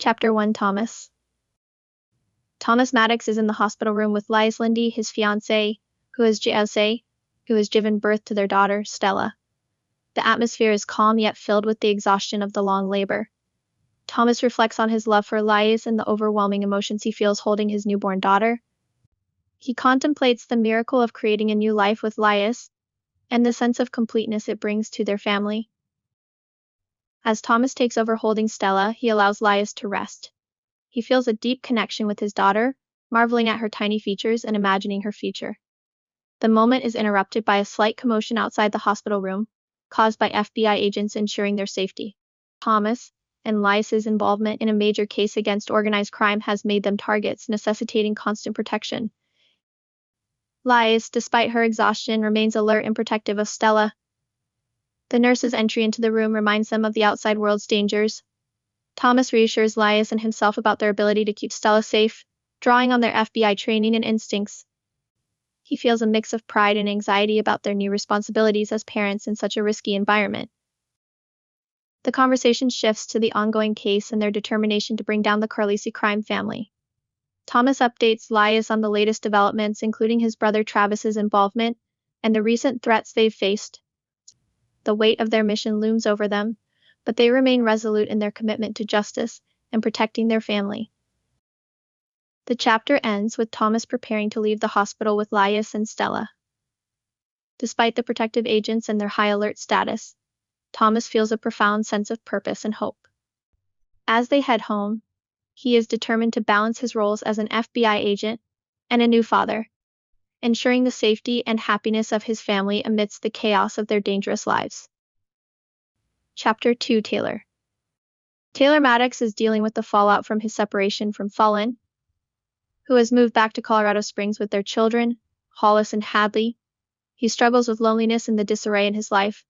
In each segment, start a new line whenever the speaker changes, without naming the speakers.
Chapter 1 Thomas. Thomas Maddox is in the hospital room with Lias Lindy, his fiancée, who has given birth to their daughter, Stella. The atmosphere is calm yet filled with the exhaustion of the long labor. Thomas reflects on his love for Lias and the overwhelming emotions he feels holding his newborn daughter. He contemplates the miracle of creating a new life with Lias and the sense of completeness it brings to their family. As Thomas takes over holding Stella, he allows Lias to rest. He feels a deep connection with his daughter, marveling at her tiny features and imagining her future. The moment is interrupted by a slight commotion outside the hospital room, caused by FBI agents ensuring their safety. Thomas and Lias's involvement in a major case against organized crime has made them targets, necessitating constant protection. Lias, despite her exhaustion, remains alert and protective of Stella. The nurse's entry into the room reminds them of the outside world's dangers. Thomas reassures Lias and himself about their ability to keep Stella safe, drawing on their FBI training and instincts. He feels a mix of pride and anxiety about their new responsibilities as parents in such a risky environment. The conversation shifts to the ongoing case and their determination to bring down the Carlisi crime family. Thomas updates Lias on the latest developments, including his brother Travis's involvement and the recent threats they've faced. The weight of their mission looms over them, but they remain resolute in their commitment to justice and protecting their family. The chapter ends with Thomas preparing to leave the hospital with Lias and Stella. Despite the protective agents and their high alert status, Thomas feels a profound sense of purpose and hope. As they head home, he is determined to balance his roles as an FBI agent and a new father, ensuring the safety and happiness of his family amidst the chaos of their dangerous lives. Chapter 2 Taylor. Taylor Maddox is dealing with the fallout from his separation from Fallen, who has moved back to Colorado Springs with their children, Hollis and Hadley. He struggles with loneliness and the disarray in his life,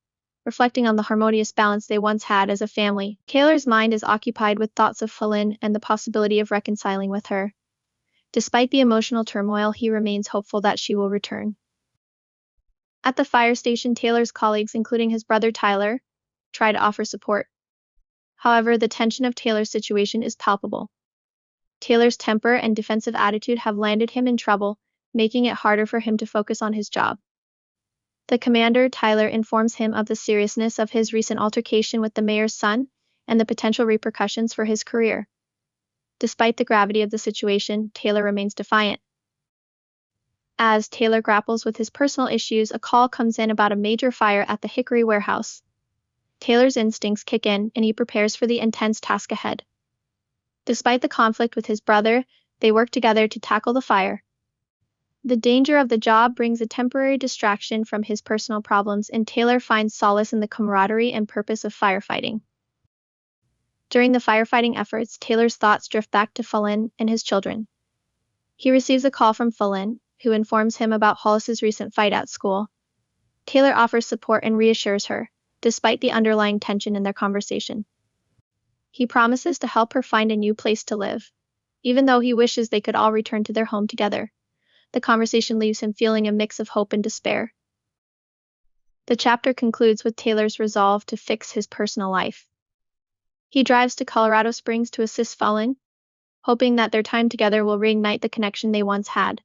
reflecting on the harmonious balance they once had as a family. Taylor's mind is occupied with thoughts of Fallen and the possibility of reconciling with her. Despite the emotional turmoil, he remains hopeful that she will return. At the fire station, Taylor's colleagues, including his brother Tyler, try to offer support. However, the tension of Taylor's situation is palpable. Taylor's temper and defensive attitude have landed him in trouble, making it harder for him to focus on his job. The commander, Tyler, informs him of the seriousness of his recent altercation with the mayor's son and the potential repercussions for his career. Despite the gravity of the situation, Taylor remains defiant. As Taylor grapples with his personal issues, a call comes in about a major fire at the Hickory warehouse. Taylor's instincts kick in, and he prepares for the intense task ahead. Despite the conflict with his brother, they work together to tackle the fire. The danger of the job brings a temporary distraction from his personal problems, and Taylor finds solace in the camaraderie and purpose of firefighting. During the firefighting efforts, Taylor's thoughts drift back to Fallen and his children. He receives a call from Fallen, who informs him about Hollis's recent fight at school. Taylor offers support and reassures her, despite the underlying tension in their conversation. He promises to help her find a new place to live, even though he wishes they could all return to their home together. The conversation leaves him feeling a mix of hope and despair. The chapter concludes with Taylor's resolve to fix his personal life. He drives to Colorado Springs to assist Fallen, hoping that their time together will reignite the connection they once had.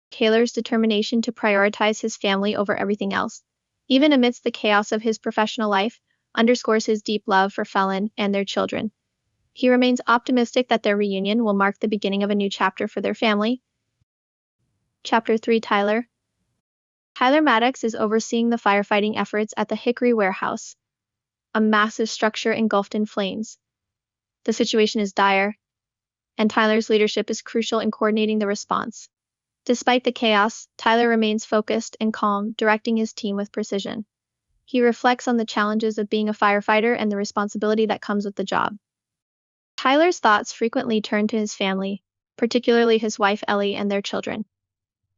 Taylor's determination to prioritize his family over everything else, even amidst the chaos of his professional life, underscores his deep love for Fallen and their children. He remains optimistic that their reunion will mark the beginning of a new chapter for their family. Chapter 3 Tyler. Tyler Maddox is overseeing the firefighting efforts at the Hickory warehouse, a massive structure engulfed in flames. The situation is dire, and Tyler's leadership is crucial in coordinating the response. Despite the chaos, Tyler remains focused and calm, directing his team with precision. He reflects on the challenges of being a firefighter and the responsibility that comes with the job. Tyler's thoughts frequently turn to his family, particularly his wife Ellie and their children.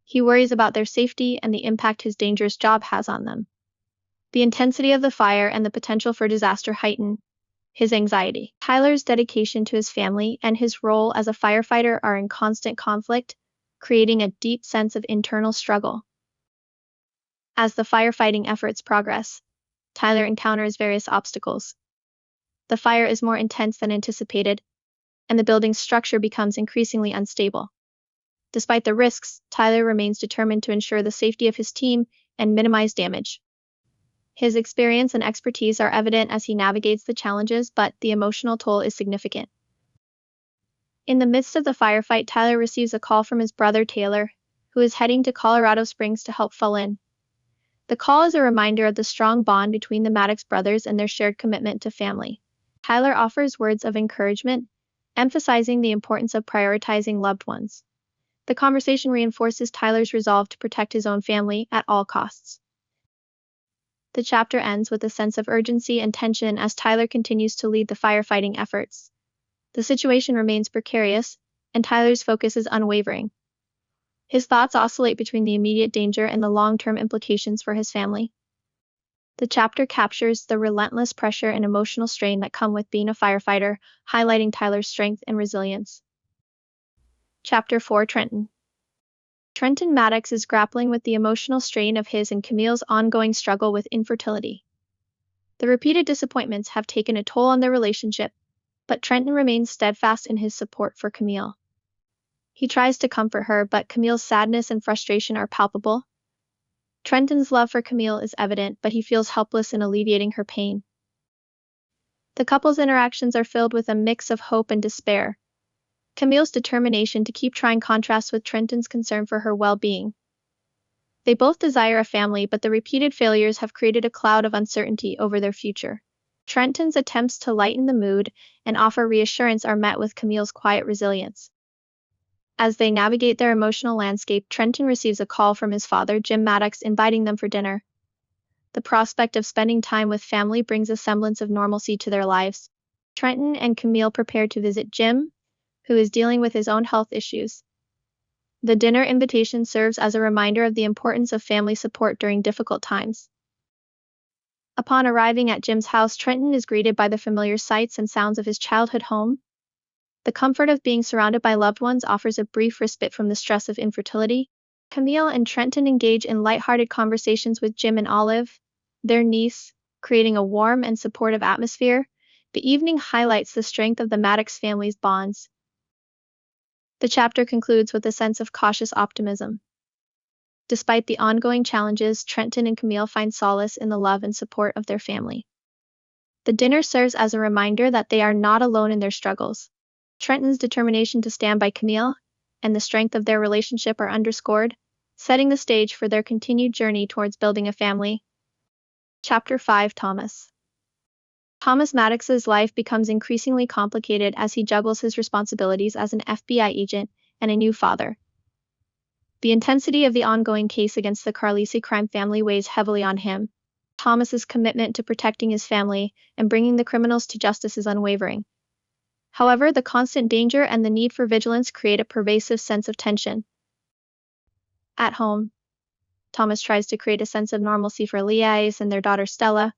He worries about their safety and the impact his dangerous job has on them. The intensity of the fire and the potential for disaster heighten his anxiety. Tyler's dedication to his family and his role as a firefighter are in constant conflict, creating a deep sense of internal struggle. As the firefighting efforts progress, Tyler encounters various obstacles. The fire is more intense than anticipated, and the building's structure becomes increasingly unstable. Despite the risks, Tyler remains determined to ensure the safety of his team and minimize damage. His experience and expertise are evident as he navigates the challenges, but the emotional toll is significant. In the midst of the firefight, Tyler receives a call from his brother Taylor, who is heading to Colorado Springs to help fill in. The call is a reminder of the strong bond between the Maddox brothers and their shared commitment to family. Tyler offers words of encouragement, emphasizing the importance of prioritizing loved ones. The conversation reinforces Tyler's resolve to protect his own family at all costs. The chapter ends with a sense of urgency and tension as Tyler continues to lead the firefighting efforts. The situation remains precarious, and Tyler's focus is unwavering. His thoughts oscillate between the immediate danger and the long-term implications for his family. The chapter captures the relentless pressure and emotional strain that come with being a firefighter, highlighting Tyler's strength and resilience. Chapter 4: Trenton. Trenton Maddox is grappling with the emotional strain of his and Camille's ongoing struggle with infertility. The repeated disappointments have taken a toll on their relationship, but Trenton remains steadfast in his support for Camille. He tries to comfort her, but Camille's sadness and frustration are palpable. Trenton's love for Camille is evident, but he feels helpless in alleviating her pain. The couple's interactions are filled with a mix of hope and despair. Camille's determination to keep trying contrasts with Trenton's concern for her well-being. They both desire a family, but the repeated failures have created a cloud of uncertainty over their future. Trenton's attempts to lighten the mood and offer reassurance are met with Camille's quiet resilience. As they navigate their emotional landscape, Trenton receives a call from his father, Jim Maddox, inviting them for dinner. The prospect of spending time with family brings a semblance of normalcy to their lives. Trenton and Camille prepare to visit Jim, who is dealing with his own health issues. The dinner invitation serves as a reminder of the importance of family support during difficult times. Upon arriving at Jim's house, Trenton is greeted by the familiar sights and sounds of his childhood home. The comfort of being surrounded by loved ones offers a brief respite from the stress of infertility. Camille and Trenton engage in lighthearted conversations with Jim and Olive, their niece, creating a warm and supportive atmosphere. The evening highlights the strength of the Maddox family's bonds. The chapter concludes with a sense of cautious optimism. Despite the ongoing challenges, Trenton and Camille find solace in the love and support of their family. The dinner serves as a reminder that they are not alone in their struggles. Trenton's determination to stand by Camille and the strength of their relationship are underscored, setting the stage for their continued journey towards building a family. Chapter 5: Thomas. Thomas Maddox's life becomes increasingly complicated as he juggles his responsibilities as an FBI agent and a new father. The intensity of the ongoing case against the Carlisi crime family weighs heavily on him. Thomas's commitment to protecting his family and bringing the criminals to justice is unwavering. However, the constant danger and the need for vigilance create a pervasive sense of tension. At home, Thomas tries to create a sense of normalcy for Liais and their daughter Stella.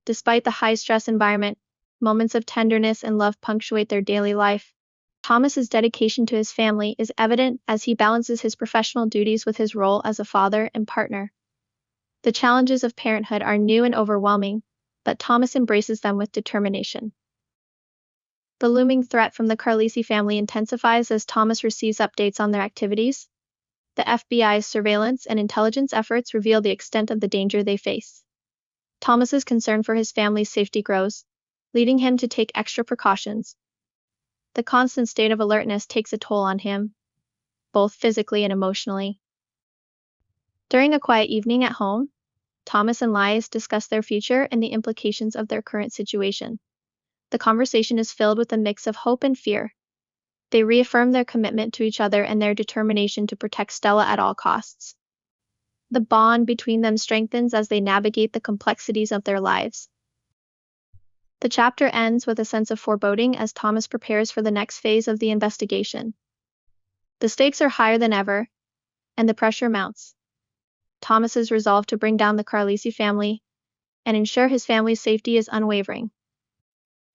Despite the high-stress environment, moments of tenderness and love punctuate their daily life. Thomas's dedication to his family is evident as he balances his professional duties with his role as a father and partner. The challenges of parenthood are new and overwhelming, but Thomas embraces them with determination. The looming threat from the Carlisi family intensifies as Thomas receives updates on their activities. The FBI's surveillance and intelligence efforts reveal the extent of the danger they face. Thomas's concern for his family's safety grows, leading him to take extra precautions. The constant state of alertness takes a toll on him, both physically and emotionally. During a quiet evening at home, Thomas and Liais discuss their future and the implications of their current situation. The conversation is filled with a mix of hope and fear. They reaffirm their commitment to each other and their determination to protect Stella at all costs. The bond between them strengthens as they navigate the complexities of their lives. The chapter ends with a sense of foreboding as Thomas prepares for the next phase of the investigation. The stakes are higher than ever, and the pressure mounts. Thomas's resolve to bring down the Carlisi family and ensure his family's safety is unwavering.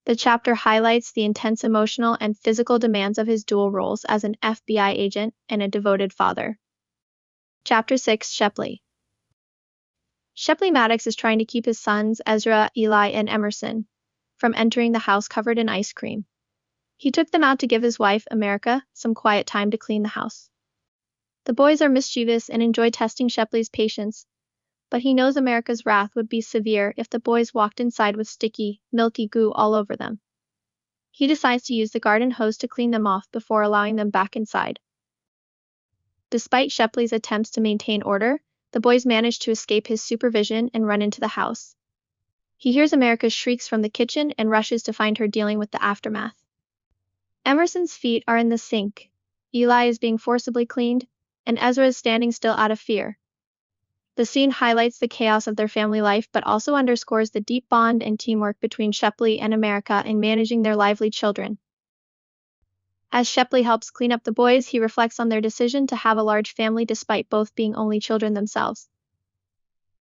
The chapter highlights the intense emotional and physical demands of his dual roles as an FBI agent and a devoted father. Chapter 6: Shepley. Shepley Maddox is trying to keep his sons, Ezra, Eli, and Emerson, from entering the house covered in ice cream. He took them out to give his wife, America, some quiet time to clean the house. The boys are mischievous and enjoy testing Shepley's patience, but he knows America's wrath would be severe if the boys walked inside with sticky, milky goo all over them. He decides to use the garden hose to clean them off before allowing them back inside. Despite Shepley's attempts to maintain order, the boys manage to escape his supervision and run into the house. He hears America's shrieks from the kitchen and rushes to find her dealing with the aftermath. Emerson's feet are in the sink, Eli is being forcibly cleaned, and Ezra is standing still out of fear. The scene highlights the chaos of their family life but also underscores the deep bond and teamwork between Shepley and America in managing their lively children. As Shepley helps clean up the boys, he reflects on their decision to have a large family despite both being only children themselves.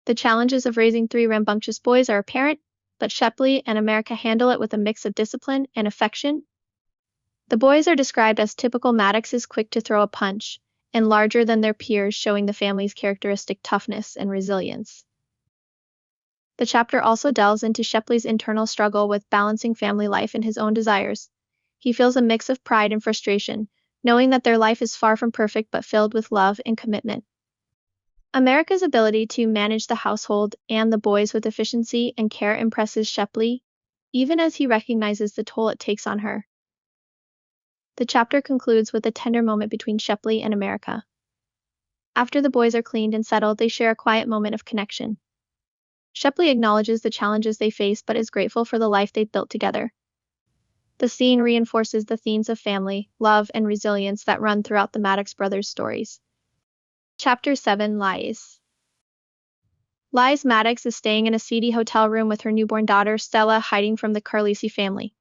The challenges of raising 3 rambunctious boys are apparent, but Shepley and America handle it with a mix of discipline and affection. The boys are described as typical Maddoxes, quick to throw a punch, and larger than their peers, showing the family's characteristic toughness and resilience. The chapter also delves into Shepley's internal struggle with balancing family life and his own desires. He feels a mix of pride and frustration, knowing that their life is far from perfect but filled with love and commitment. America's ability to manage the household and the boys with efficiency and care impresses Shepley, even as he recognizes the toll it takes on her. The chapter concludes with a tender moment between Shepley and America. After the boys are cleaned and settled, they share a quiet moment of connection. Shepley acknowledges the challenges they face but is grateful for the life they've built together. The scene reinforces the themes of family, love, and resilience that run throughout the Maddox brothers' stories. Chapter 7, Lies. Lies Maddox is staying in a seedy hotel room with her newborn daughter, Stella, hiding from the Carlisi family.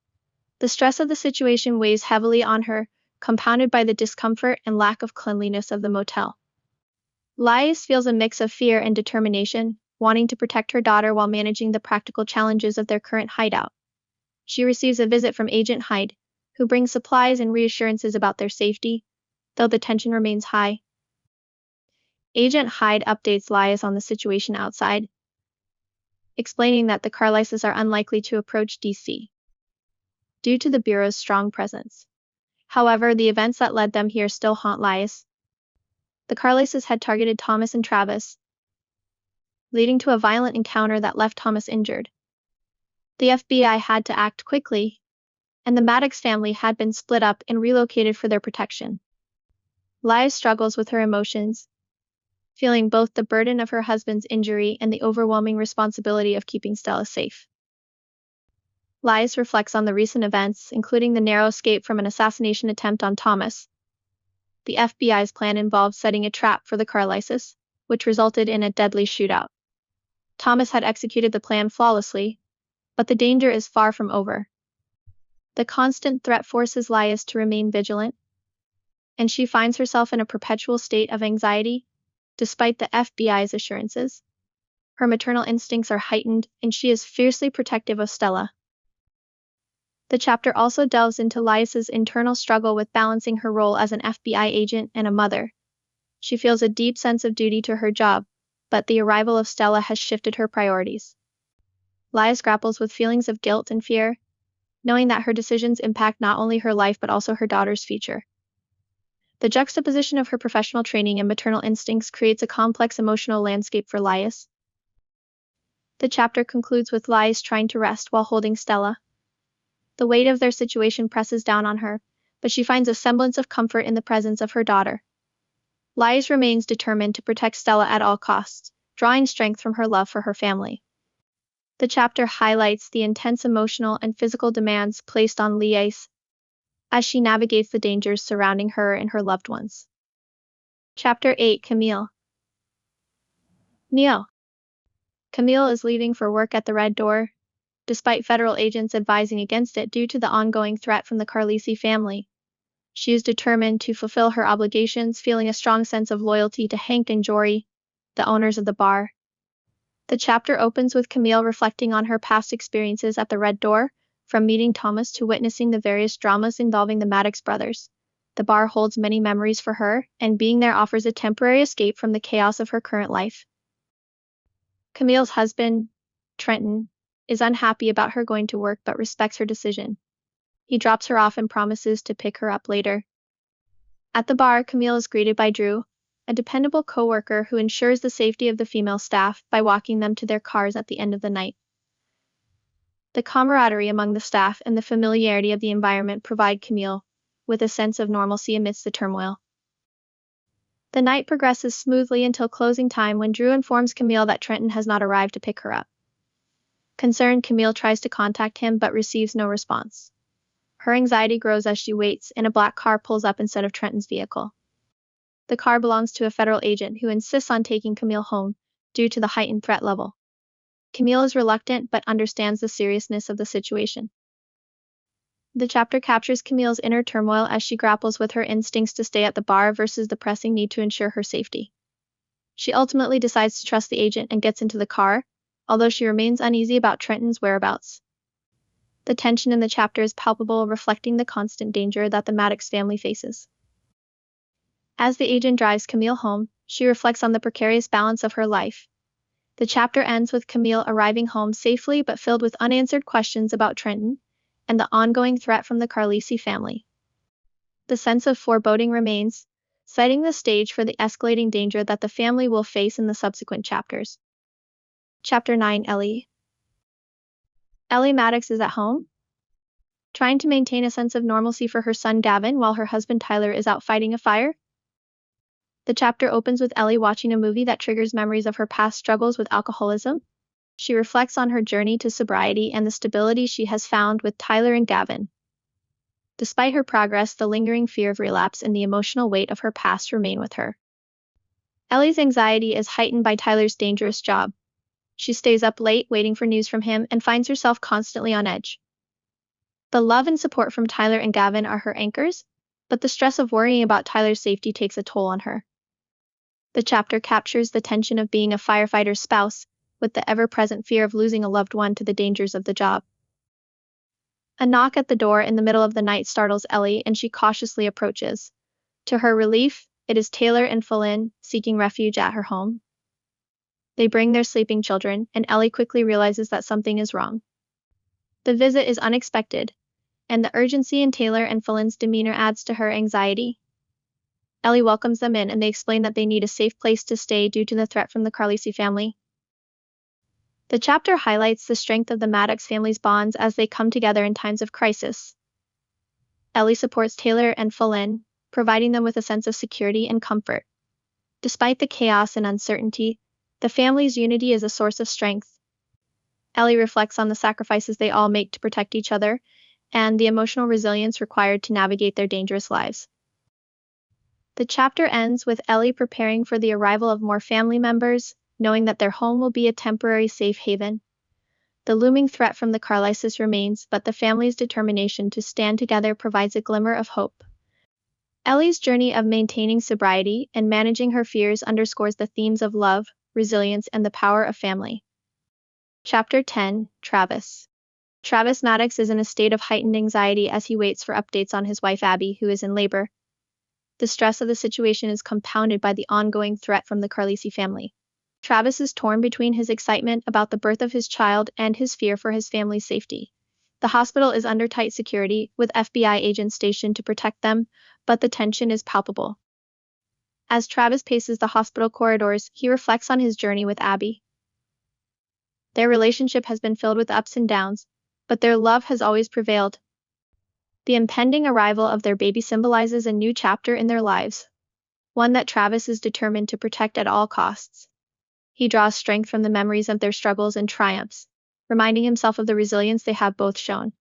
The stress of the situation weighs heavily on her, compounded by the discomfort and lack of cleanliness of the motel. Lies feels a mix of fear and determination, wanting to protect her daughter while managing the practical challenges of their current hideout. She receives a visit from Agent Hyde, who brings supplies and reassurances about their safety, though the tension remains high. Agent Hyde updates Lias on the situation outside, explaining that the Carlises are unlikely to approach DC due to the Bureau's strong presence. However, the events that led them here still haunt Lias. The Carlises had targeted Thomas and Travis, leading to a violent encounter that left Thomas injured. The FBI had to act quickly, and the Maddox family had been split up and relocated for their protection. Lias struggles with her emotions, feeling both the burden of her husband's injury and the overwhelming responsibility of keeping Stella safe. Lias reflects on the recent events, including the narrow escape from an assassination attempt on Thomas. The FBI's plan involved setting a trap for the Carlises, which resulted in a deadly shootout. Thomas had executed the plan flawlessly, but the danger is far from over. The constant threat forces Lias to remain vigilant, and she finds herself in a perpetual state of anxiety, despite the FBI's assurances. Her maternal instincts are heightened, and she is fiercely protective of Stella. The chapter also delves into Lias's internal struggle with balancing her role as an FBI agent and a mother. She feels a deep sense of duty to her job, but the arrival of Stella has shifted her priorities. Lias grapples with feelings of guilt and fear, knowing that her decisions impact not only her life but also her daughter's future. The juxtaposition of her professional training and maternal instincts creates a complex emotional landscape for Lias. The chapter concludes with Lias trying to rest while holding Stella. The weight of their situation presses down on her, but she finds a semblance of comfort in the presence of her daughter. Lias remains determined to protect Stella at all costs, drawing strength from her love for her family. The chapter highlights the intense emotional and physical demands placed on Lias as she navigates the dangers surrounding her and her loved ones. Chapter 8, Camille. Neil. Camille is leaving for work at the Red Door, despite federal agents advising against it due to the ongoing threat from the Carlisi family. She is determined to fulfill her obligations, feeling a strong sense of loyalty to Hank and Jory, the owners of the bar. The chapter opens with Camille reflecting on her past experiences at the Red Door, from meeting Thomas to witnessing the various dramas involving the Maddox brothers. The bar holds many memories for her, and being there offers a temporary escape from the chaos of her current life. Camille's husband, Trenton, is unhappy about her going to work but respects her decision. He drops her off and promises to pick her up later. At the bar, Camille is greeted by Drew, a dependable coworker who ensures the safety of the female staff by walking them to their cars at the end of the night. The camaraderie among the staff and the familiarity of the environment provide Camille with a sense of normalcy amidst the turmoil. The night progresses smoothly until closing time when Drew informs Camille that Trenton has not arrived to pick her up. Concerned, Camille tries to contact him but receives no response. Her anxiety grows as she waits, and a black car pulls up instead of Trenton's vehicle. The car belongs to a federal agent who insists on taking Camille home due to the heightened threat level. Camille is reluctant but understands the seriousness of the situation. The chapter captures Camille's inner turmoil as she grapples with her instincts to stay at the bar versus the pressing need to ensure her safety. She ultimately decides to trust the agent and gets into the car, although she remains uneasy about Trenton's whereabouts. The tension in the chapter is palpable, reflecting the constant danger that the Maddox family faces. As the agent drives Camille home, she reflects on the precarious balance of her life. The chapter ends with Camille arriving home safely but filled with unanswered questions about Trenton and the ongoing threat from the Carlisi family. The sense of foreboding remains, setting the stage for the escalating danger that the family will face in the subsequent chapters. Chapter 9. Ellie. Ellie Maddox is at home, trying to maintain a sense of normalcy for her son Gavin while her husband Tyler is out fighting a fire. The chapter opens with Ellie watching a movie that triggers memories of her past struggles with alcoholism. She reflects on her journey to sobriety and the stability she has found with Tyler and Gavin. Despite her progress, the lingering fear of relapse and the emotional weight of her past remain with her. Ellie's anxiety is heightened by Tyler's dangerous job. She stays up late waiting for news from him and finds herself constantly on edge. The love and support from Tyler and Gavin are her anchors, but the stress of worrying about Tyler's safety takes a toll on her. The chapter captures the tension of being a firefighter's spouse, with the ever-present fear of losing a loved one to the dangers of the job. A knock at the door in the middle of the night startles Ellie, and she cautiously approaches. To her relief, it is Taylor and Philin seeking refuge at her home. They bring their sleeping children, and Ellie quickly realizes that something is wrong. The visit is unexpected, and the urgency in Taylor and Philin's demeanor adds to her anxiety. Ellie welcomes them in, and they explain that they need a safe place to stay due to the threat from the Carlisi family. The chapter highlights the strength of the Maddox family's bonds as they come together in times of crisis. Ellie supports Taylor and Philin, providing them with a sense of security and comfort. Despite the chaos and uncertainty, the family's unity is a source of strength. Ellie reflects on the sacrifices they all make to protect each other and the emotional resilience required to navigate their dangerous lives. The chapter ends with Ellie preparing for the arrival of more family members, knowing that their home will be a temporary safe haven. The looming threat from the Carlisis remains, but the family's determination to stand together provides a glimmer of hope. Ellie's journey of maintaining sobriety and managing her fears underscores the themes of love, resilience, and the power of family. Chapter 10. Travis. Travis Maddox is in a state of heightened anxiety as he waits for updates on his wife Abby, who is in labor. The stress of the situation is compounded by the ongoing threat from the Carlisi family. Travis is torn between his excitement about the birth of his child and his fear for his family's safety. The hospital is under tight security, with FBI agents stationed to protect them, but the tension is palpable. As Travis paces the hospital corridors, he reflects on his journey with Abby. Their relationship has been filled with ups and downs, but their love has always prevailed. The impending arrival of their baby symbolizes a new chapter in their lives, one that Travis is determined to protect at all costs. He draws strength from the memories of their struggles and triumphs, reminding himself of the resilience they have both shown.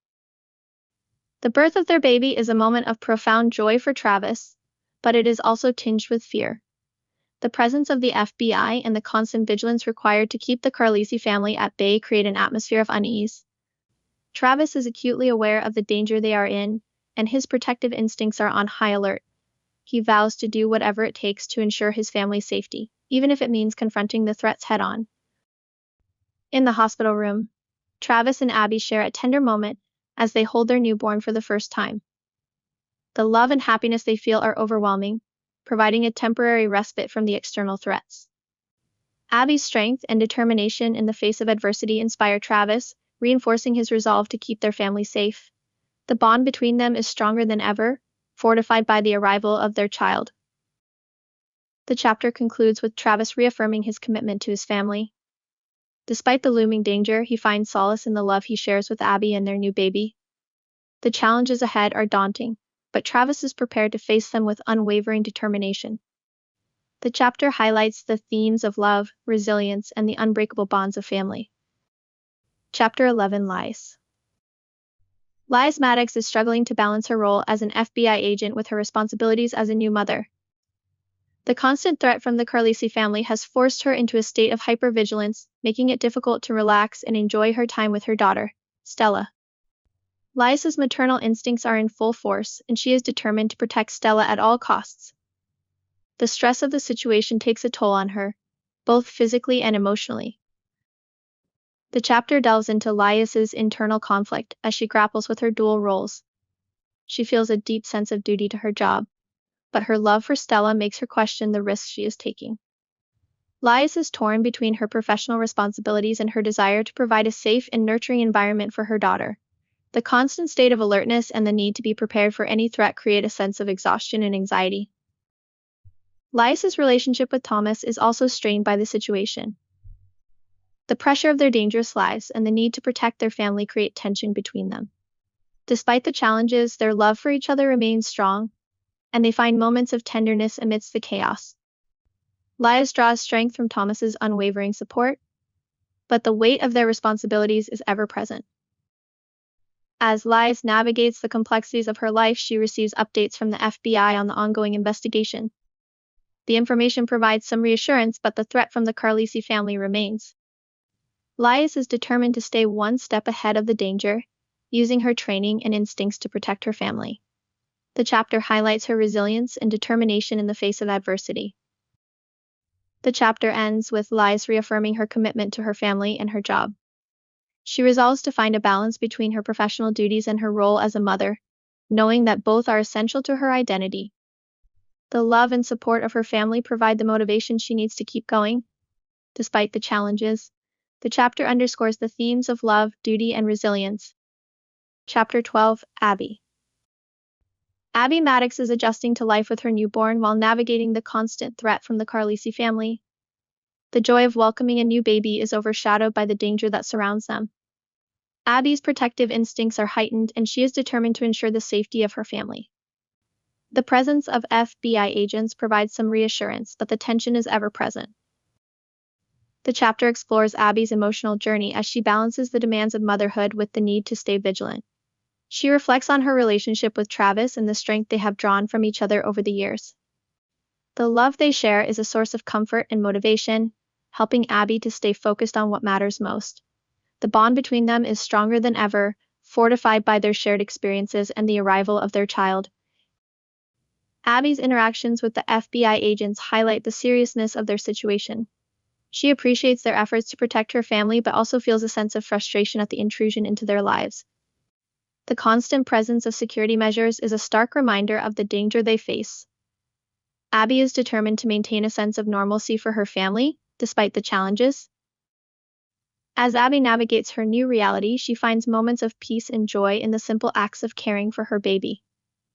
The birth of their baby is a moment of profound joy for Travis, but it is also tinged with fear. The presence of the FBI and the constant vigilance required to keep the Carlisi family at bay create an atmosphere of unease. Travis is acutely aware of the danger they are in, and his protective instincts are on high alert. He vows to do whatever it takes to ensure his family's safety, even if it means confronting the threats head-on. In the hospital room, Travis and Abby share a tender moment as they hold their newborn for the first time. The love and happiness they feel are overwhelming, providing a temporary respite from the external threats. Abby's strength and determination in the face of adversity inspire Travis, reinforcing his resolve to keep their family safe. The bond between them is stronger than ever, fortified by the arrival of their child. The chapter concludes with Travis reaffirming his commitment to his family. Despite the looming danger, he finds solace in the love he shares with Abby and their new baby. The challenges ahead are daunting, but Travis is prepared to face them with unwavering determination. The chapter highlights the themes of love, resilience, and the unbreakable bonds of family. Chapter 11, Lies. Lies Maddox is struggling to balance her role as an FBI agent with her responsibilities as a new mother. The constant threat from the Carlisi family has forced her into a state of hypervigilance, making it difficult to relax and enjoy her time with her daughter, Stella. Liza's maternal instincts are in full force, and she is determined to protect Stella at all costs. The stress of the situation takes a toll on her, both physically and emotionally. The chapter delves into Liza's internal conflict as she grapples with her dual roles. She feels a deep sense of duty to her job, but her love for Stella makes her question the risks she is taking. Liza is torn between her professional responsibilities and her desire to provide a safe and nurturing environment for her daughter. The constant state of alertness and the need to be prepared for any threat create a sense of exhaustion and anxiety. Liza's relationship with Thomas is also strained by the situation. The pressure of their dangerous lives and the need to protect their family create tension between them. Despite the challenges, their love for each other remains strong, and they find moments of tenderness amidst the chaos. Liza draws strength from Thomas's unwavering support, but the weight of their responsibilities is ever present. As Liza navigates the complexities of her life, she receives updates from the FBI on the ongoing investigation. The information provides some reassurance, but the threat from the Carlisi family remains. Liza is determined to stay one step ahead of the danger, using her training and instincts to protect her family. The chapter highlights her resilience and determination in the face of adversity. The chapter ends with Liza reaffirming her commitment to her family and her job. She resolves to find a balance between her professional duties and her role as a mother, knowing that both are essential to her identity. The love and support of her family provide the motivation she needs to keep going. Despite the challenges, the chapter underscores the themes of love, duty, and resilience. Chapter 12, Abby. Abby Maddox is adjusting to life with her newborn while navigating the constant threat from the Carlisi family. The joy of welcoming a new baby is overshadowed by the danger that surrounds them. Abby's protective instincts are heightened, and she is determined to ensure the safety of her family. The presence of FBI agents provides some reassurance, but the tension is ever present. The chapter explores Abby's emotional journey as she balances the demands of motherhood with the need to stay vigilant. She reflects on her relationship with Travis and the strength they have drawn from each other over the years. The love they share is a source of comfort and motivation, helping Abby to stay focused on what matters most. The bond between them is stronger than ever, fortified by their shared experiences and the arrival of their child. Abby's interactions with the FBI agents highlight the seriousness of their situation. She appreciates their efforts to protect her family, but also feels a sense of frustration at the intrusion into their lives. The constant presence of security measures is a stark reminder of the danger they face. Abby is determined to maintain a sense of normalcy for her family, despite the challenges. As Abby navigates her new reality, she finds moments of peace and joy in the simple acts of caring for her baby.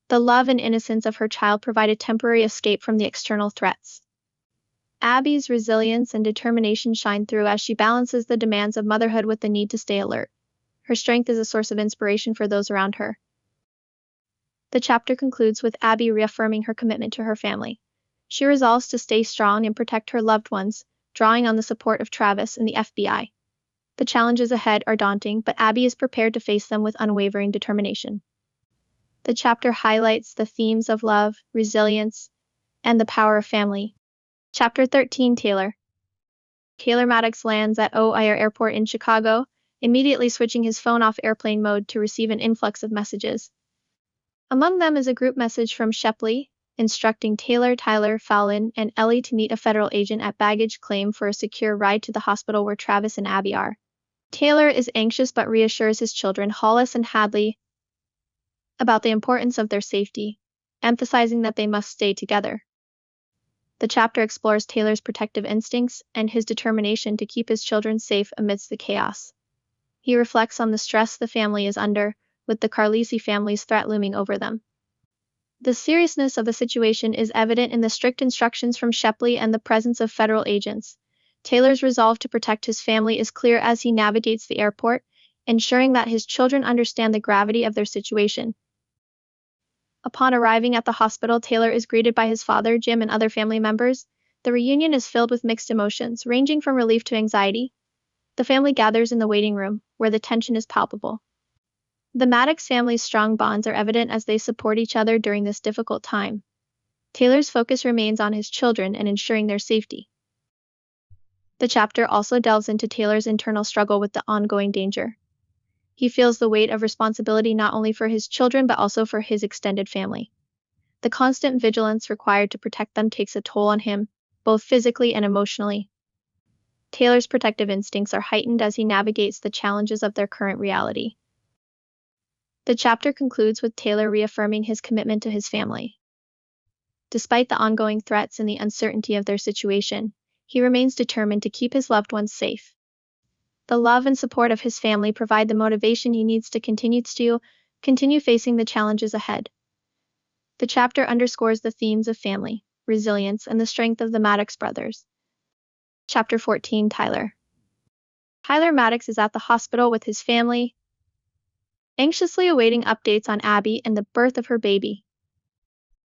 The love and innocence of her child provide a temporary escape from the external threats. Abby's resilience and determination shine through as she balances the demands of motherhood with the need to stay alert. Her strength is a source of inspiration for those around her. The chapter concludes with Abby reaffirming her commitment to her family. She resolves to stay strong and protect her loved ones, drawing on the support of Travis and the FBI. The challenges ahead are daunting, but Abby is prepared to face them with unwavering determination. The chapter highlights the themes of love, resilience, and the power of family. Chapter 13, Taylor. Taylor Maddox lands at O'Hare Airport in Chicago, immediately switching his phone off airplane mode to receive an influx of messages. Among them is a group message from Shepley, instructing Taylor, Tyler, Fallon, and Ellie to meet a federal agent at baggage claim for a secure ride to the hospital where Travis and Abby are. Taylor is anxious but reassures his children, Hollis and Hadley, about the importance of their safety, emphasizing that they must stay together. The chapter explores Taylor's protective instincts and his determination to keep his children safe amidst the chaos. He reflects on the stress the family is under, with the Carlisi family's threat looming over them. The seriousness of the situation is evident in the strict instructions from Shepley and the presence of federal agents. Taylor's resolve to protect his family is clear as he navigates the airport, ensuring that his children understand the gravity of their situation. Upon arriving at the hospital, Taylor is greeted by his father, Jim, and other family members. The reunion is filled with mixed emotions, ranging from relief to anxiety. The family gathers in the waiting room, where the tension is palpable. The Maddox family's strong bonds are evident as they support each other during this difficult time. Taylor's focus remains on his children and ensuring their safety. The chapter also delves into Taylor's internal struggle with the ongoing danger. He feels the weight of responsibility not only for his children but also for his extended family. The constant vigilance required to protect them takes a toll on him, both physically and emotionally. Taylor's protective instincts are heightened as he navigates the challenges of their current reality. The chapter concludes with Taylor reaffirming his commitment to his family. Despite the ongoing threats and the uncertainty of their situation, he remains determined to keep his loved ones safe. The love and support of his family provide the motivation he needs to continue facing the challenges ahead. The chapter underscores the themes of family, resilience, and the strength of the Maddox brothers. Chapter 14, Tyler. Tyler Maddox is at the hospital with his family, anxiously awaiting updates on Abby and the birth of her baby.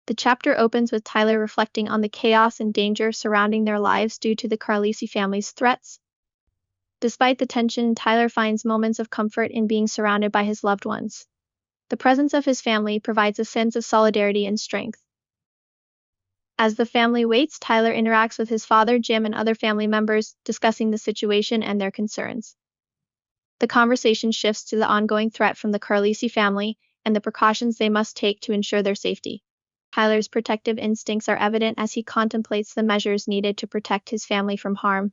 The chapter opens with Tyler reflecting on the chaos and danger surrounding their lives due to the Carlisi family's threats. Despite the tension, Tyler finds moments of comfort in being surrounded by his loved ones. The presence of his family provides a sense of solidarity and strength. As the family waits, Tyler interacts with his father, Jim, and other family members, discussing the situation and their concerns. The conversation shifts to the ongoing threat from the Carlisi family and the precautions they must take to ensure their safety. Tyler's protective instincts are evident as he contemplates the measures needed to protect his family from harm.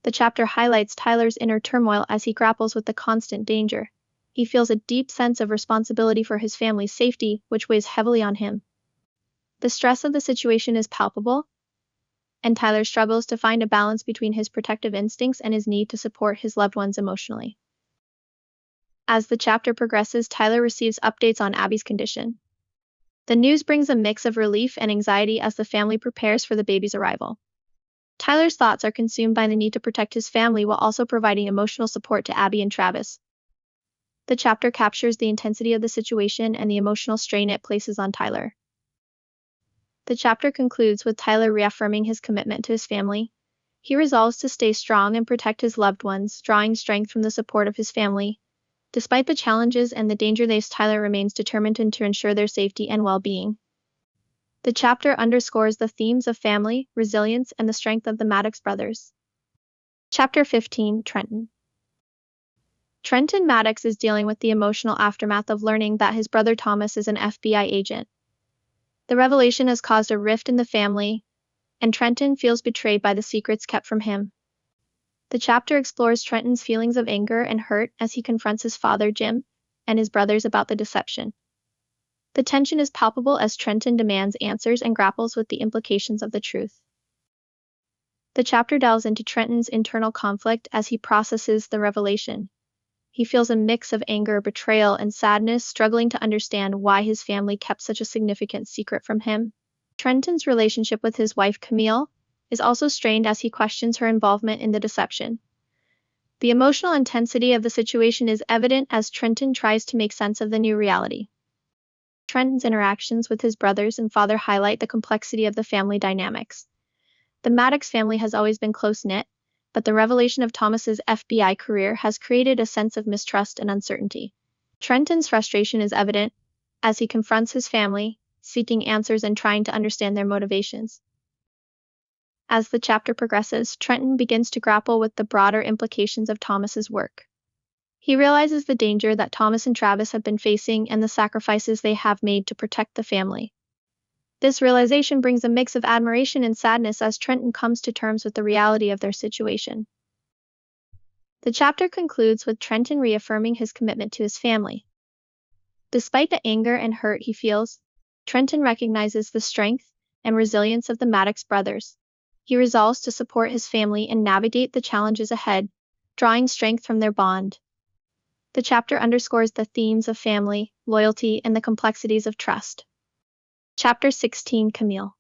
The chapter highlights Tyler's inner turmoil as he grapples with the constant danger. He feels a deep sense of responsibility for his family's safety, which weighs heavily on him. The stress of the situation is palpable, and Tyler struggles to find a balance between his protective instincts and his need to support his loved ones emotionally. As the chapter progresses, Tyler receives updates on Abby's condition. The news brings a mix of relief and anxiety as the family prepares for the baby's arrival. Tyler's thoughts are consumed by the need to protect his family while also providing emotional support to Abby and Travis. The chapter captures the intensity of the situation and the emotional strain it places on Tyler. The chapter concludes with Tyler reaffirming his commitment to his family. He resolves to stay strong and protect his loved ones, drawing strength from the support of his family. Despite the challenges and the danger they face, Tyler remains determined to ensure their safety and well-being. The chapter underscores the themes of family, resilience, and the strength of the Maddox brothers. Chapter 15, Trenton. Trenton Maddox is dealing with the emotional aftermath of learning that his brother Thomas is an FBI agent. The revelation has caused a rift in the family, and Trenton feels betrayed by the secrets kept from him. The chapter explores Trenton's feelings of anger and hurt as he confronts his father, Jim, and his brothers about the deception. The tension is palpable as Trenton demands answers and grapples with the implications of the truth. The chapter delves into Trenton's internal conflict as he processes the revelation. He feels a mix of anger, betrayal, and sadness, struggling to understand why his family kept such a significant secret from him. Trenton's relationship with his wife, Camille, is also strained as he questions her involvement in the deception. The emotional intensity of the situation is evident as Trenton tries to make sense of the new reality. Trenton's interactions with his brothers and father highlight the complexity of the family dynamics. The Maddox family has always been close-knit, but the revelation of Thomas's FBI career has created a sense of mistrust and uncertainty. Trenton's frustration is evident as he confronts his family, seeking answers and trying to understand their motivations. As the chapter progresses, Trenton begins to grapple with the broader implications of Thomas's work. He realizes the danger that Thomas and Travis have been facing and the sacrifices they have made to protect the family. This realization brings a mix of admiration and sadness as Trenton comes to terms with the reality of their situation. The chapter concludes with Trenton reaffirming his commitment to his family. Despite the anger and hurt he feels, Trenton recognizes the strength and resilience of the Maddox brothers. He resolves to support his family and navigate the challenges ahead, drawing strength from their bond. The chapter underscores the themes of family, loyalty, and the complexities of trust. Chapter 16, Camille.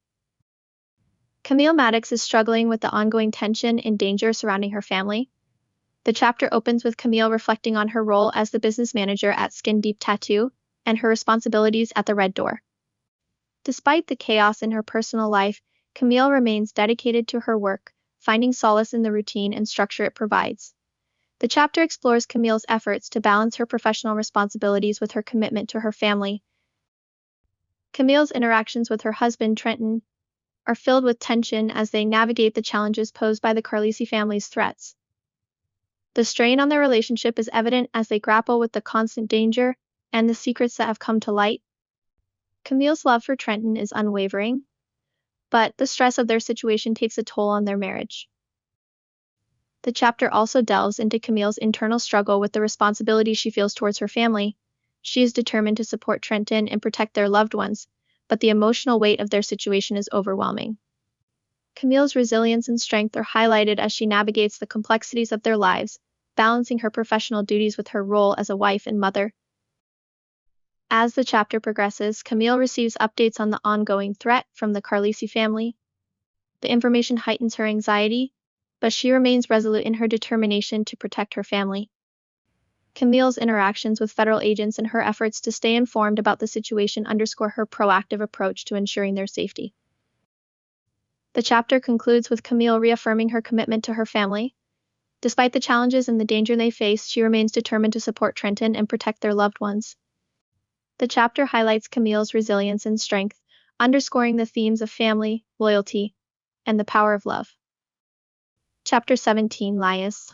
Camille Maddox is struggling with the ongoing tension and danger surrounding her family. The chapter opens with Camille reflecting on her role as the business manager at Skin Deep Tattoo and her responsibilities at the Red Door. Despite the chaos in her personal life, Camille remains dedicated to her work, finding solace in the routine and structure it provides. The chapter explores Camille's efforts to balance her professional responsibilities with her commitment to her family. Camille's interactions with her husband, Trenton, are filled with tension as they navigate the challenges posed by the Carlisi family's threats. The strain on their relationship is evident as they grapple with the constant danger and the secrets that have come to light. Camille's love for Trenton is unwavering, but the stress of their situation takes a toll on their marriage. The chapter also delves into Camille's internal struggle with the responsibility she feels towards her family. She is determined to support Trenton and protect their loved ones, but the emotional weight of their situation is overwhelming. Camille's resilience and strength are highlighted as she navigates the complexities of their lives, balancing her professional duties with her role as a wife and mother. As the chapter progresses, Camille receives updates on the ongoing threat from the Carlisi family. The information heightens her anxiety, but she remains resolute in her determination to protect her family. Camille's interactions with federal agents and her efforts to stay informed about the situation underscore her proactive approach to ensuring their safety. The chapter concludes with Camille reaffirming her commitment to her family. Despite the challenges and the danger they face, she remains determined to support Trenton and protect their loved ones. The chapter highlights Camille's resilience and strength, underscoring the themes of family, loyalty, and the power of love. Chapter 17, Lias.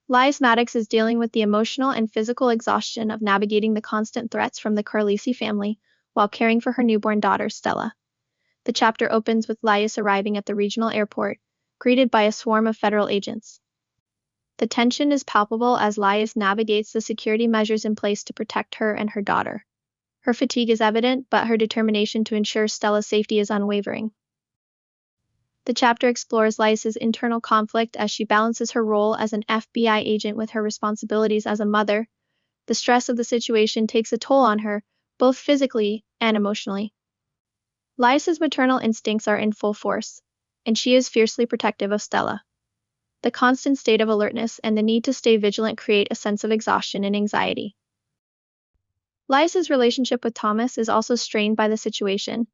Lias Maddox is dealing with the emotional and physical exhaustion of navigating the constant threats from the Carlisi family while caring for her newborn daughter, Stella. The chapter opens with Lias arriving at the regional airport, greeted by a swarm of federal agents. The tension is palpable as Lias navigates the security measures in place to protect her and her daughter. Her fatigue is evident, but her determination to ensure Stella's safety is unwavering. The chapter explores Lias's internal conflict as she balances her role as an FBI agent with her responsibilities as a mother. The stress of the situation takes a toll on her, both physically and emotionally. Lias's maternal instincts are in full force, and she is fiercely protective of Stella. The constant state of alertness and the need to stay vigilant create a sense of exhaustion and anxiety. Lias's relationship with Thomas is also strained by the situation.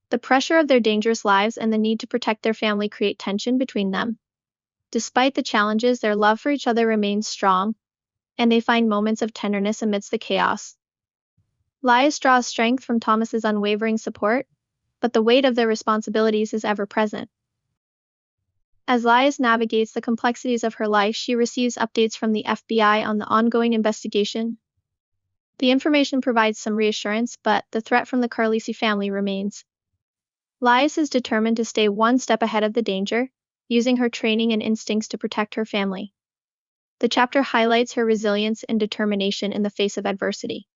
The pressure of their dangerous lives and the need to protect their family create tension between them. Despite the challenges, their love for each other remains strong, and they find moments of tenderness amidst the chaos. Lias draws strength from Thomas's unwavering support, but the weight of their responsibilities is ever present. As Lias navigates the complexities of her life, she receives updates from the FBI on the ongoing investigation. The information provides some reassurance, but the threat from the Carlisi family remains. Lias is determined to stay one step ahead of the danger, using her training and instincts to protect her family. The chapter highlights her resilience and determination in the face of adversity.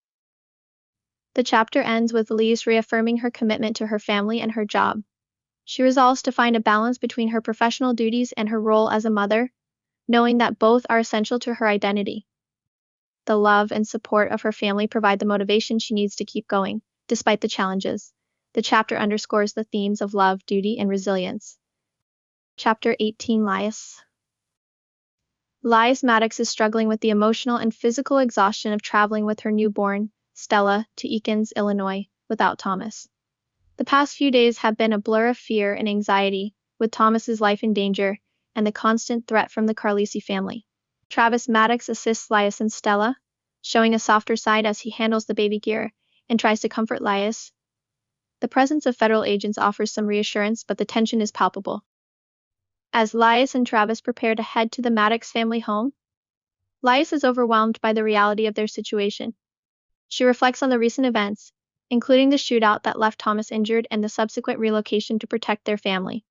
The chapter ends with Lias reaffirming her commitment to her family and her job. She resolves to find a balance between her professional duties and her role as a mother, knowing that both are essential to her identity. The love and support of her family provide the motivation she needs to keep going, despite the challenges. The chapter underscores the themes of love, duty, and resilience. Chapter 18, Lias. Lias Maddox is struggling with the emotional and physical exhaustion of traveling with her newborn, Stella, to Eakins, Illinois, without Thomas. The past few days have been a blur of fear and anxiety, with Thomas's life in danger and the constant threat from the Carlisi family. Travis Maddox assists Lias and Stella, showing a softer side as he handles the baby gear and tries to comfort Lias. The presence of federal agents offers some reassurance, but the tension is palpable. As Lias and Travis prepare to head to the Maddox family home, Lias is overwhelmed by the reality of their situation. She reflects on the recent events, including the shootout that left Thomas injured and the subsequent relocation to protect their family.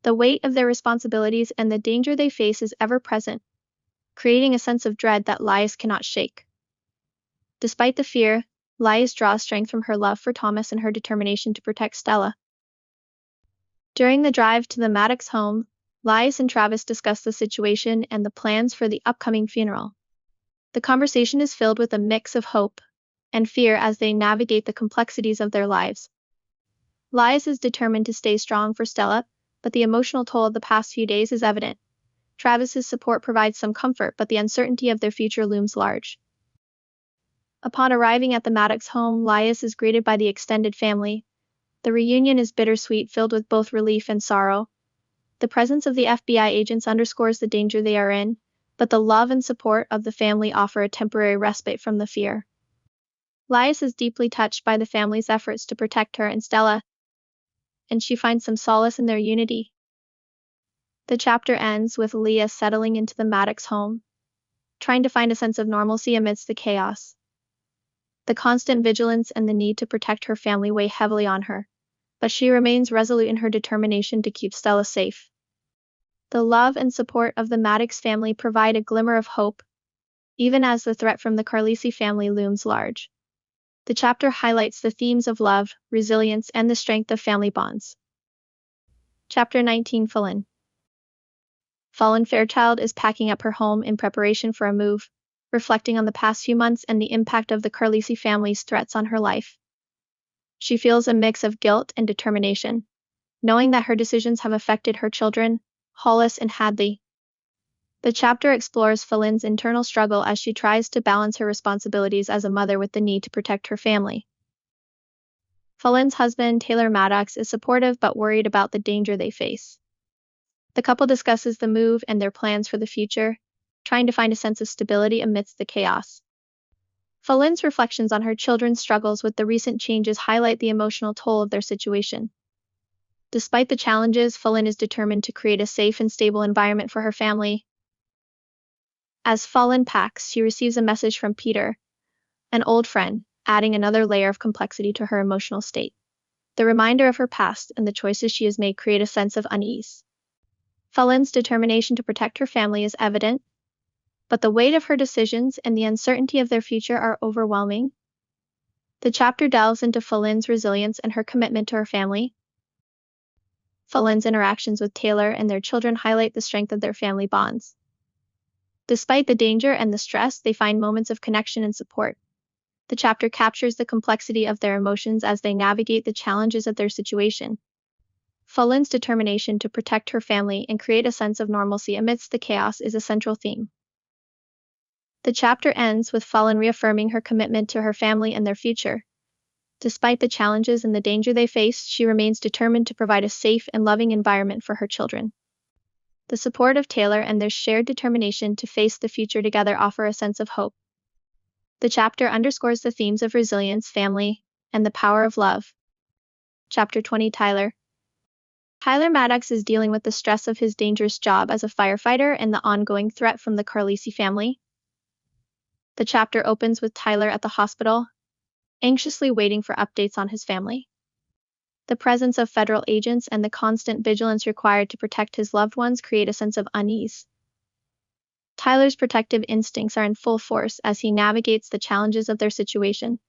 The weight of their responsibilities and the danger they face is ever present, creating a sense of dread that Lias cannot shake. Despite the fear, Lias draws strength from her love for Thomas and her determination to protect Stella. During the drive to the Maddox home, Lias and Travis discuss the situation and the plans for the upcoming funeral. The conversation is filled with a mix of hope and fear as they navigate the complexities of their lives. Lias is determined to stay strong for Stella, but the emotional toll of the past few days is evident. Travis's support provides some comfort, but the uncertainty of their future looms large. Upon arriving at the Maddox home, Lias is greeted by the extended family. The reunion is bittersweet, filled with both relief and sorrow. The presence of the FBI agents underscores the danger they are in, but the love and support of the family offer a temporary respite from the fear. Lias is deeply touched by the family's efforts to protect her and Stella, and she finds some solace in their unity. The chapter ends with Leah settling into the Maddox home, trying to find a sense of normalcy amidst the chaos. The constant vigilance and the need to protect her family weigh heavily on her, but she remains resolute in her determination to keep Stella safe. The love and support of the Maddox family provide a glimmer of hope, even as the threat from the Carlisi family looms large. The chapter highlights the themes of love, resilience, and the strength of family bonds. Chapter 19, Fallen. Fallen Fairchild is packing up her home in preparation for a move, reflecting on the past few months and the impact of the Carlisi family's threats on her life. She feels a mix of guilt and determination, knowing that her decisions have affected her children, Hollis and Hadley. The chapter explores Fallen's internal struggle as she tries to balance her responsibilities as a mother with the need to protect her family. Fallen's husband, Taylor Maddox, is supportive but worried about the danger they face. The couple discusses the move and their plans for the future, trying to find a sense of stability amidst the chaos. Fallen's reflections on her children's struggles with the recent changes highlight the emotional toll of their situation. Despite the challenges, Fallen is determined to create a safe and stable environment for her family. As Fallen packs, she receives a message from Peter, an old friend, adding another layer of complexity to her emotional state. The reminder of her past and the choices she has made create a sense of unease. Fallen's determination to protect her family is evident, but the weight of her decisions and the uncertainty of their future are overwhelming. The chapter delves into Fallen's resilience and her commitment to her family. Fallen's interactions with Taylor and their children highlight the strength of their family bonds. Despite the danger and the stress, they find moments of connection and support. The chapter captures the complexity of their emotions as they navigate the challenges of their situation. Fallen's determination to protect her family and create a sense of normalcy amidst the chaos is a central theme. The chapter ends with Fallen reaffirming her commitment to her family and their future. Despite the challenges and the danger they face, she remains determined to provide a safe and loving environment for her children. The support of Taylor and their shared determination to face the future together offer a sense of hope. The chapter underscores the themes of resilience, family, and the power of love. Chapter 20, Tyler. Tyler Maddox is dealing with the stress of his dangerous job as a firefighter and the ongoing threat from the Carlisi family. The chapter opens with Tyler at the hospital, anxiously waiting for updates on his family. The presence of federal agents and the constant vigilance required to protect his loved ones create a sense of unease. Tyler's protective instincts are in full force as he navigates the challenges of their situation.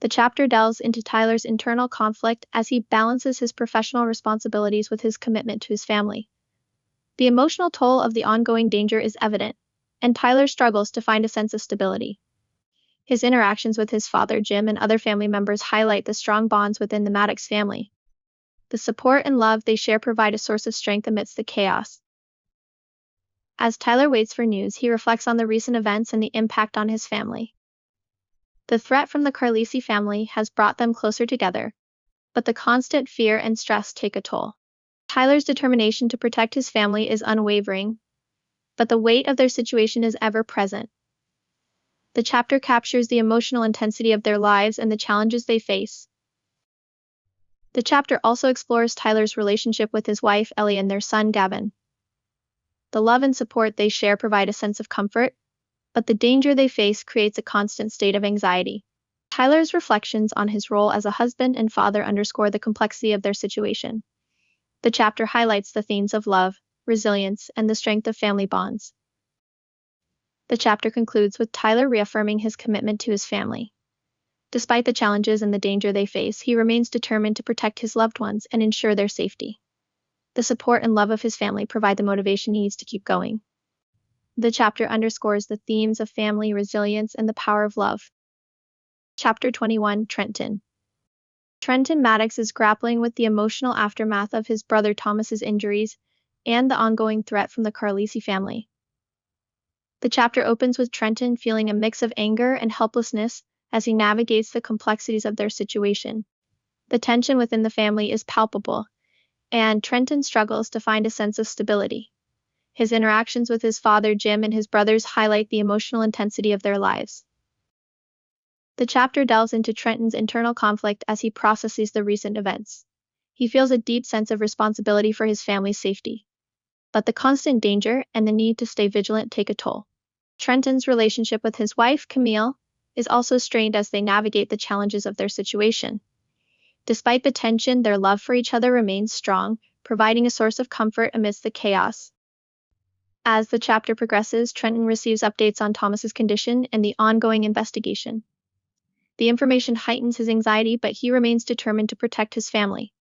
The chapter delves into Tyler's internal conflict as he balances his professional responsibilities with his commitment to his family. The emotional toll of the ongoing danger is evident, and Tyler struggles to find a sense of stability. His interactions with his father, Jim, and other family members highlight the strong bonds within the Maddox family. The support and love they share provide a source of strength amidst the chaos. As Tyler waits for news, he reflects on the recent events and the impact on his family. The threat from the Carlisi family has brought them closer together, but the constant fear and stress take a toll. Tyler's determination to protect his family is unwavering, but the weight of their situation is ever present. The chapter captures the emotional intensity of their lives and the challenges they face. The chapter also explores Tyler's relationship with his wife, Ellie, and their son, Gavin. The love and support they share provide a sense of comfort, but the danger they face creates a constant state of anxiety. Tyler's reflections on his role as a husband and father underscore the complexity of their situation. The chapter highlights the themes of love, resilience, and the strength of family bonds. The chapter concludes with Tyler reaffirming his commitment to his family. Despite the challenges and the danger they face, he remains determined to protect his loved ones and ensure their safety. The support and love of his family provide the motivation he needs to keep going. The chapter underscores the themes of family, resilience, and the power of love. Chapter 21, Trenton. Trenton Maddox is grappling with the emotional aftermath of his brother Thomas's injuries and the ongoing threat from the Carlisi family. The chapter opens with Trenton feeling a mix of anger and helplessness as he navigates the complexities of their situation. The tension within the family is palpable, and Trenton struggles to find a sense of stability. His interactions with his father Jim and his brothers highlight the emotional intensity of their lives. The chapter delves into Trenton's internal conflict as he processes the recent events. He feels a deep sense of responsibility for his family's safety, but the constant danger and the need to stay vigilant take a toll. Trenton's relationship with his wife, Camille, is also strained as they navigate the challenges of their situation. Despite the tension, their love for each other remains strong, providing a source of comfort amidst the chaos. As the chapter progresses, Trenton receives updates on Thomas's condition and the ongoing investigation. The information heightens his anxiety, but he remains determined to protect his family.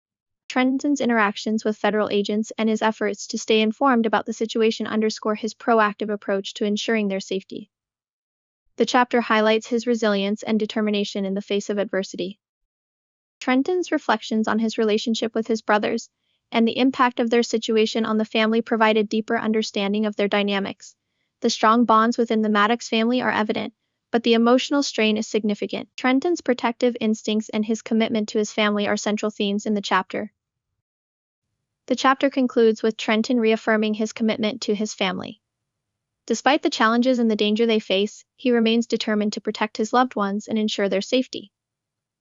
Trenton's interactions with federal agents and his efforts to stay informed about the situation underscore his proactive approach to ensuring their safety. The chapter highlights his resilience and determination in the face of adversity. Trenton's reflections on his relationship with his brothers and the impact of their situation on the family provide a deeper understanding of their dynamics. The strong bonds within the Maddox family are evident, but the emotional strain is significant. Trenton's protective instincts and his commitment to his family are central themes in the chapter. The chapter concludes with Trenton reaffirming his commitment to his family. Despite the challenges and the danger they face, he remains determined to protect his loved ones and ensure their safety.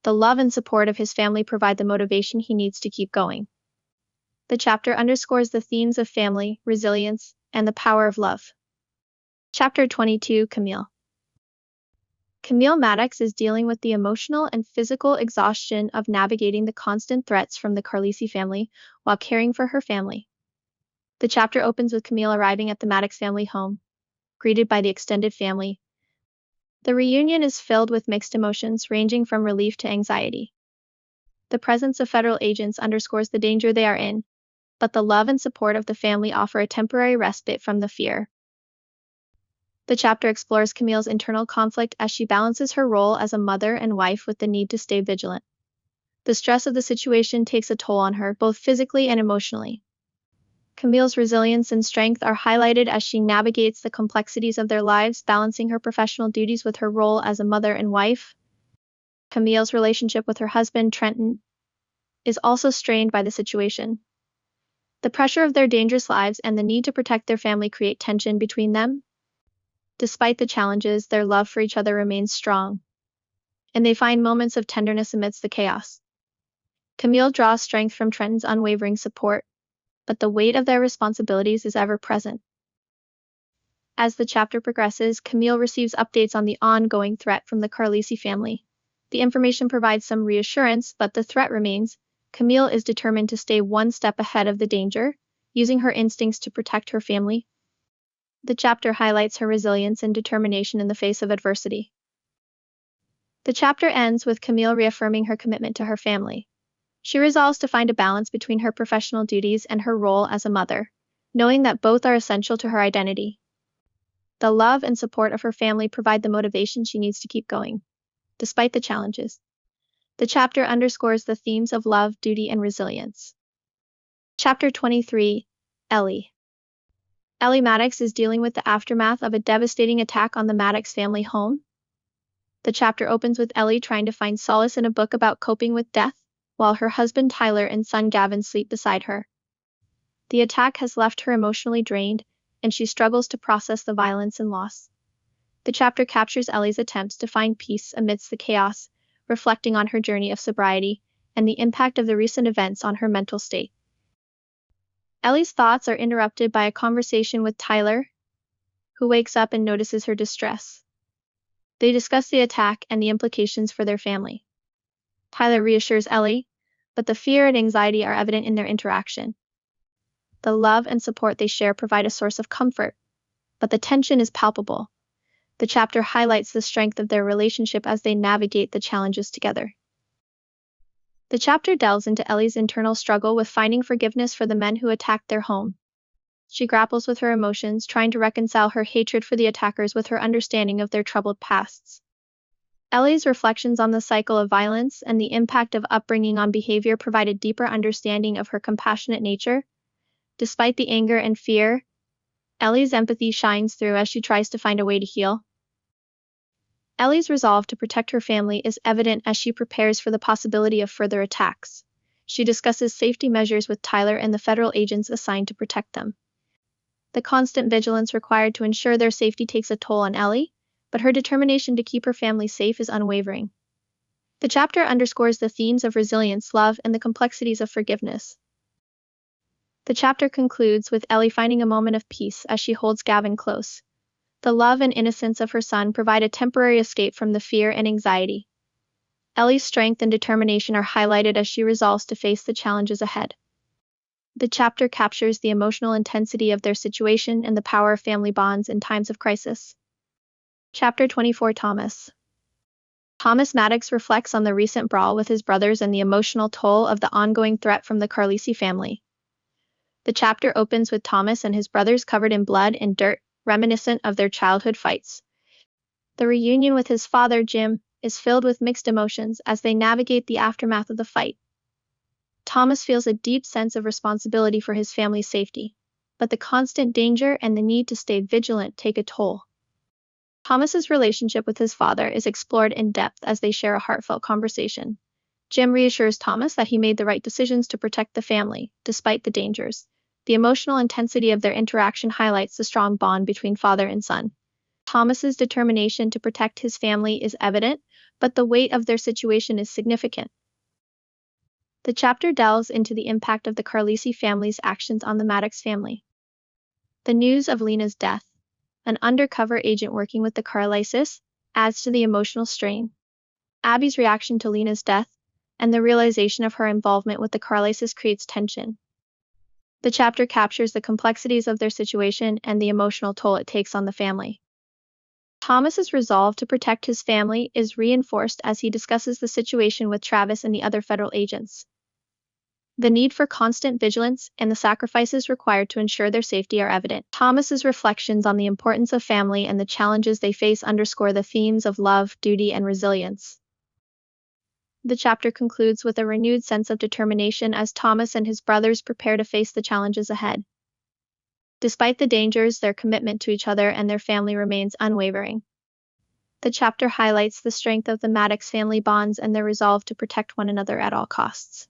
The love and support of his family provide the motivation he needs to keep going. The chapter underscores the themes of family, resilience, and the power of love. Chapter 22, Camille. Camille Maddox is dealing with the emotional and physical exhaustion of navigating the constant threats from the Carlisi family while caring for her family. The chapter opens with Camille arriving at the Maddox family home, greeted by the extended family. The reunion is filled with mixed emotions ranging from relief to anxiety. The presence of federal agents underscores the danger they are in, but the love and support of the family offer a temporary respite from the fear. The chapter explores Camille's internal conflict as she balances her role as a mother and wife with the need to stay vigilant. The stress of the situation takes a toll on her, both physically and emotionally. Camille's resilience and strength are highlighted as she navigates the complexities of their lives, balancing her professional duties with her role as a mother and wife. Camille's relationship with her husband, Trenton, is also strained by the situation. The pressure of their dangerous lives and the need to protect their family create tension between them. Despite the challenges, their love for each other remains strong, and they find moments of tenderness amidst the chaos. Camille draws strength from Trenton's unwavering support, but the weight of their responsibilities is ever present. As the chapter progresses, Camille receives updates on the ongoing threat from the Carlisi family. The information provides some reassurance, but the threat remains. Camille is determined to stay one step ahead of the danger, using her instincts to protect her family. The chapter highlights her resilience and determination in the face of adversity. The chapter ends with Camille reaffirming her commitment to her family. She resolves to find a balance between her professional duties and her role as a mother, knowing that both are essential to her identity. The love and support of her family provide the motivation she needs to keep going, despite the challenges. The chapter underscores the themes of love, duty, and resilience. Chapter 23, Ellie. Ellie Maddox is dealing with the aftermath of a devastating attack on the Maddox family home. The chapter opens with Ellie trying to find solace in a book about coping with death, while her husband Tyler and son Gavin sleep beside her. The attack has left her emotionally drained, and she struggles to process the violence and loss. The chapter captures Ellie's attempts to find peace amidst the chaos, reflecting on her journey of sobriety and the impact of the recent events on her mental state. Ellie's thoughts are interrupted by a conversation with Tyler, who wakes up and notices her distress. They discuss the attack and the implications for their family. Tyler reassures Ellie, but the fear and anxiety are evident in their interaction. The love and support they share provide a source of comfort, but the tension is palpable. The chapter highlights the strength of their relationship as they navigate the challenges together. The chapter delves into Ellie's internal struggle with finding forgiveness for the men who attacked their home. She grapples with her emotions, trying to reconcile her hatred for the attackers with her understanding of their troubled pasts. Ellie's reflections on the cycle of violence and the impact of upbringing on behavior provide a deeper understanding of her compassionate nature. Despite the anger and fear, Ellie's empathy shines through as she tries to find a way to heal. Ellie's resolve to protect her family is evident as she prepares for the possibility of further attacks. She discusses safety measures with Tyler and the federal agents assigned to protect them. The constant vigilance required to ensure their safety takes a toll on Ellie, but her determination to keep her family safe is unwavering. The chapter underscores the themes of resilience, love, and the complexities of forgiveness. The chapter concludes with Ellie finding a moment of peace as she holds Gavin close. The love and innocence of her son provide a temporary escape from the fear and anxiety. Ellie's strength and determination are highlighted as she resolves to face the challenges ahead. The chapter captures the emotional intensity of their situation and the power of family bonds in times of crisis. Chapter 24. Thomas. Thomas Maddox reflects on the recent brawl with his brothers and the emotional toll of the ongoing threat from the Carlisi family. The chapter opens with Thomas and his brothers covered in blood and dirt, reminiscent of their childhood fights. The reunion with his father, Jim, is filled with mixed emotions as they navigate the aftermath of the fight. Thomas feels a deep sense of responsibility for his family's safety, but the constant danger and the need to stay vigilant take a toll. Thomas's relationship with his father is explored in depth as they share a heartfelt conversation. Jim reassures Thomas that he made the right decisions to protect the family, despite the dangers. The emotional intensity of their interaction highlights the strong bond between father and son. Thomas's determination to protect his family is evident, but the weight of their situation is significant. The chapter delves into the impact of the Carlisi family's actions on the Maddox family. The news of Lena's death, an undercover agent working with the Carlisis, adds to the emotional strain. Abby's reaction to Lena's death and the realization of her involvement with the Carlisis creates tension. The chapter captures the complexities of their situation and the emotional toll it takes on the family. Thomas's resolve to protect his family is reinforced as he discusses the situation with Travis and the other federal agents. The need for constant vigilance and the sacrifices required to ensure their safety are evident. Thomas's reflections on the importance of family and the challenges they face underscore the themes of love, duty, and resilience. The chapter concludes with a renewed sense of determination as Thomas and his brothers prepare to face the challenges ahead. Despite the dangers, their commitment to each other and their family remains unwavering. The chapter highlights the strength of the Maddox family bonds and their resolve to protect one another at all costs.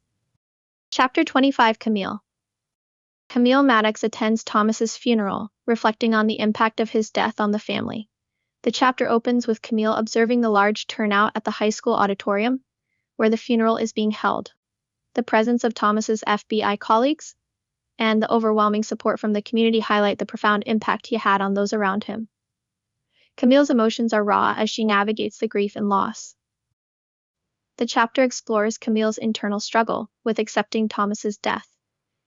Chapter 25. Camille. Camille Maddox attends Thomas's funeral, reflecting on the impact of his death on the family. The chapter opens with Camille observing the large turnout at the high school auditorium, where the funeral is being held. The presence of Thomas's FBI colleagues and the overwhelming support from the community highlight the profound impact he had on those around him. Camille's emotions are raw as she navigates the grief and loss. The chapter explores Camille's internal struggle with accepting Thomas's death.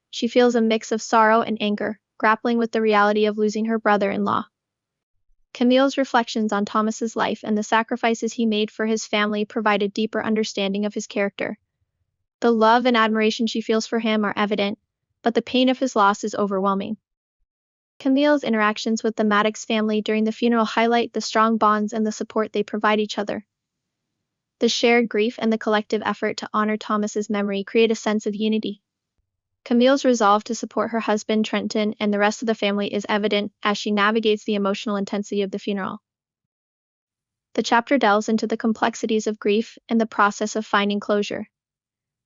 She feels a mix of sorrow and anger, grappling with the reality of losing her brother-in-law. Camille's reflections on Thomas's life and the sacrifices he made for his family provide a deeper understanding of his character. The love and admiration she feels for him are evident, but the pain of his loss is overwhelming. Camille's interactions with the Maddox family during the funeral highlight the strong bonds and the support they provide each other. The shared grief and the collective effort to honor Thomas's memory create a sense of unity. Camille's resolve to support her husband Trenton and the rest of the family is evident as she navigates the emotional intensity of the funeral. The chapter delves into the complexities of grief and the process of finding closure.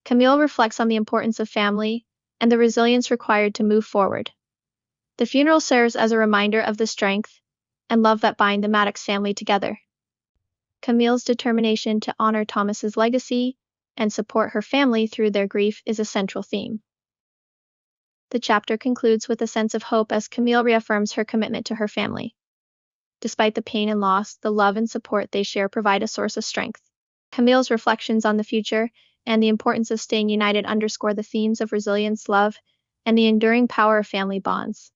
Camille reflects on the importance of family and the resilience required to move forward. The funeral serves as a reminder of the strength and love that bind the Maddox family together. Camille's determination to honor Thomas's legacy and support her family through their grief is a central theme. The chapter concludes with a sense of hope as Camille reaffirms her commitment to her family. Despite the pain and loss, the love and support they share provide a source of strength. Camille's reflections on the future and the importance of staying united underscore the themes of resilience, love, and the enduring power of family bonds.